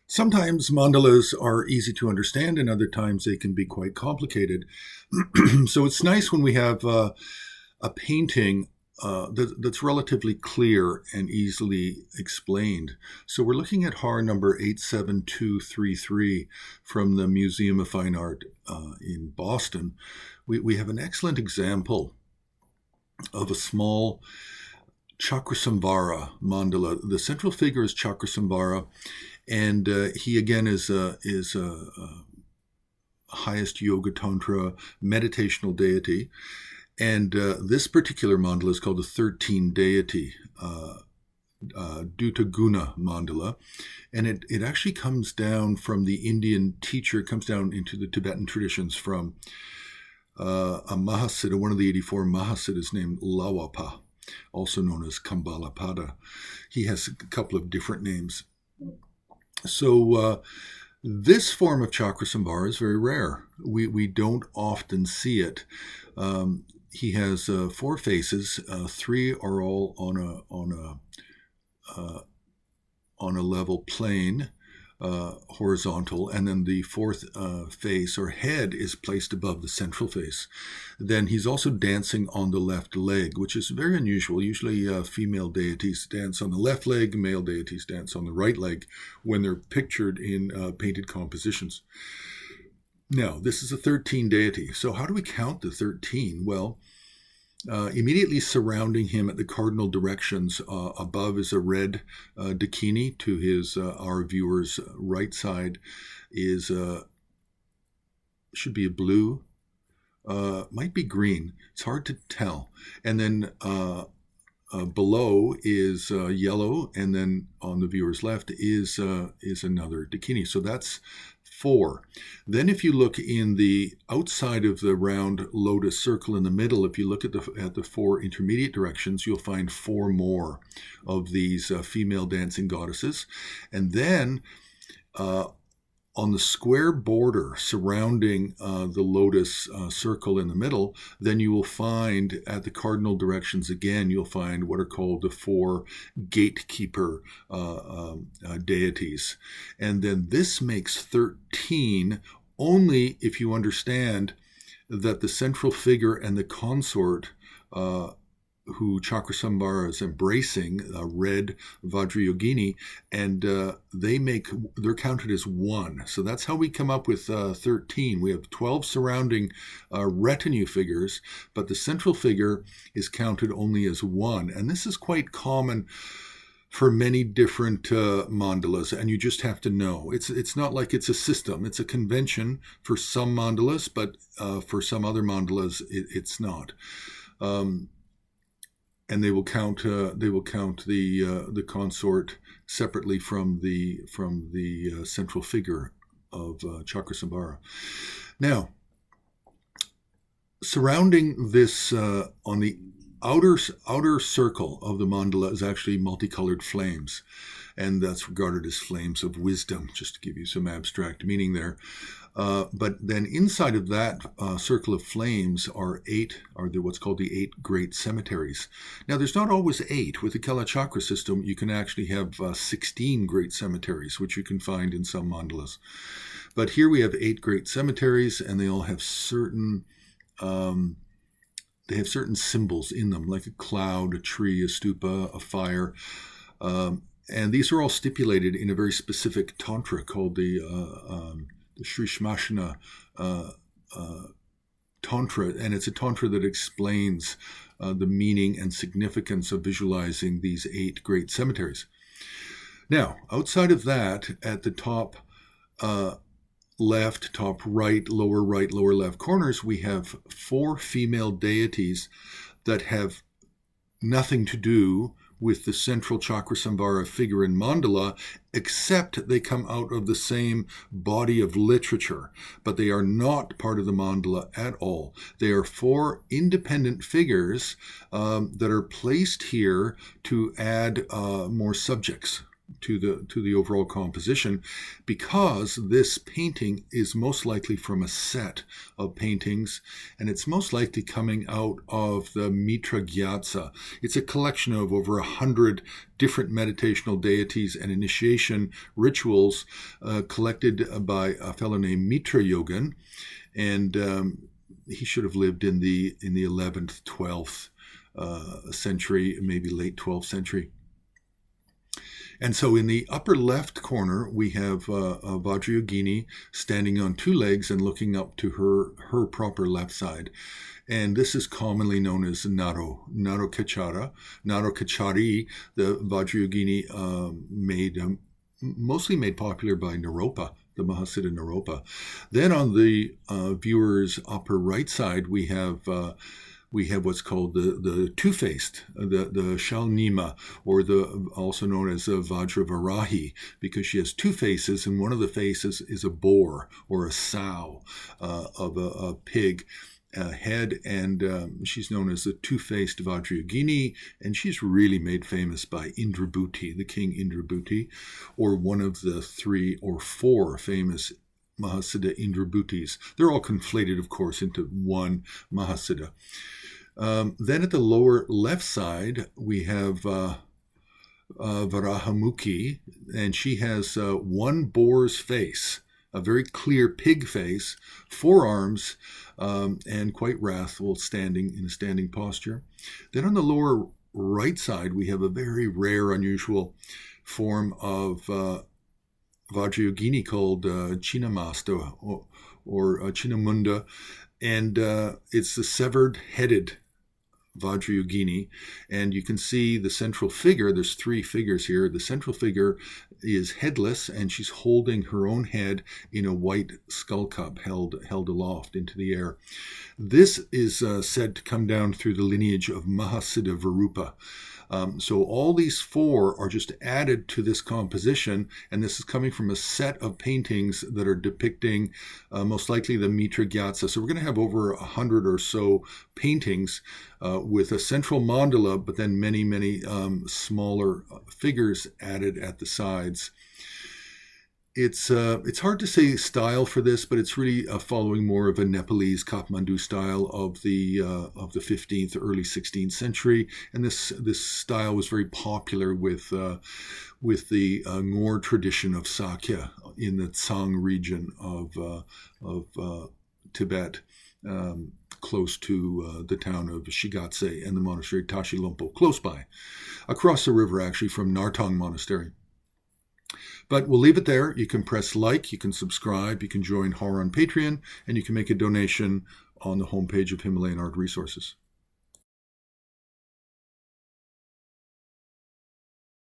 Sometimes mandalas are easy to understand, and other times they can be quite complicated. So it's nice when we have a painting that's relatively clear and easily explained. So we're looking at HAR number 87233 from the Museum of Fine Art in Boston. We have an excellent example of a small Chakrasamvara mandala. The central figure is Chakrasamvara, and he again is a highest yoga tantra meditational deity. And this particular mandala is called the 13 deity, Duta Guna mandala. And it actually comes down from the Indian teacher, it comes down into the Tibetan traditions from a Mahasiddha, one of the 84 Mahasiddhas named Lawapa, also known as Kambalapada. He has a couple of different names. So this form of Chakrasamvara is very rare. We don't often see it. He has four faces. Three are all on a level plane, horizontal, and then the fourth face or head is placed above the central face. Then he's also dancing on the left leg, which is very unusual. Usually female deities dance on the left leg, male deities dance on the right leg when they're pictured in painted compositions. Now, this is a 13 deity. So how do we count the 13? Well, immediately surrounding him at the cardinal directions above is a red dakini. To his our viewer's right side is should be a blue, might be green. It's hard to tell. And then below is yellow, and then on the viewer's left is another dakini. So that's four. Then if you look in the outside of the round lotus circle in the middle, if you look at the four intermediate directions, you'll find four more of these female dancing goddesses. And then on the square border surrounding the lotus circle in the middle, then you will find at the cardinal directions again, you'll find what are called the four gatekeeper deities. And then this makes 13 only if you understand that the central figure and the consort who Chakrasamvara is embracing, red Vajrayogini, and they're counted as one. So that's how we come up with 13. We have 12 surrounding retinue figures, but the central figure is counted only as one. And this is quite common for many different mandalas, and you just have to know. It's not like it's a system. It's a convention for some mandalas, but for some other mandalas, it's not. And they will count the consort separately from the central figure of Chakrasamvara. Now, surrounding this on the outer circle of the mandala is actually multicolored flames, and that's regarded as flames of wisdom, just to give you some abstract meaning there. But then inside of that circle of flames are what's called the 8 great cemeteries. Now, there's not always 8. With the Kala Chakra system, you can actually have 16 great cemeteries, which you can find in some mandalas. But here we have 8 great cemeteries, and they all have certain symbols in them, like a cloud, a tree, a stupa, a fire. And these are all stipulated in a very specific tantra called the Sri Shmashana Tantra, and it's a Tantra that explains the meaning and significance of visualizing these 8 great cemeteries. Now, outside of that, at the top left, top right, lower left corners, we have 4 female deities that have nothing to do with the central Chakrasamvara figure in mandala, except they come out of the same body of literature, but they are not part of the mandala at all. They are 4 independent figures that are placed here to add more subjects to the overall composition, because this painting is most likely from a set of paintings, and it's most likely coming out of the Mitra Gyatsa. It's a collection of over 100 different meditational deities and initiation rituals collected by a fellow named Mitra Yogan, and he should have lived in the 11th, 12th century, maybe late 12th century. And so in the upper left corner, we have Vajrayogini standing on two legs and looking up to her proper left side. And this is commonly known as Naro Kachara. Naro Kachari, the Vajrayogini mostly made popular by Naropa, the Mahasiddha Naropa. Then on the viewer's upper right side, we have what's called the two-faced, the Shalnima, or also known as Vajravarahi, because she has two faces, and one of the faces is a boar or a sow of a pig head, and she's known as the two-faced Vajrayogini, and she's really made famous by Indrabhuti, the king Indrabhuti, or one of the 3 or 4 famous Mahasiddha Indrabhutis. They're all conflated, of course, into one Mahasiddha. Then at the lower left side, we have Varahamukhi, and she has one boar's face, a very clear pig face, 4 arms, and quite wrathful, in a standing posture. Then on the lower right side, we have a very rare, unusual form of Vajrayogini called Chinnamasta or Chinnamunda, and it's the severed-headed Vajrayogini, and you can see the central figure. There's 3 figures here. The central figure is headless, and she's holding her own head in a white skull cup held aloft into the air. This is said to come down through the lineage of Mahasiddha Virupa. So all these 4 are just added to this composition, and this is coming from a set of paintings that are depicting most likely the Mitra Gyatsa. So we're going to have over 100 or so paintings with a central mandala, but then many, many smaller figures added at the sides. It's hard to say style for this, but it's really following more of a Nepalese Kathmandu style of the 15th, early 16th century, and this style was very popular with the Ngor tradition of Sakya in the Tsang region of Tibet, close to the town of Shigatse and the monastery Tashilompo, close by, across the river actually from Nartang Monastery. But we'll leave it there. You can press like, you can subscribe, you can join HAR on Patreon, and you can make a donation on the homepage of Himalayan Art Resources.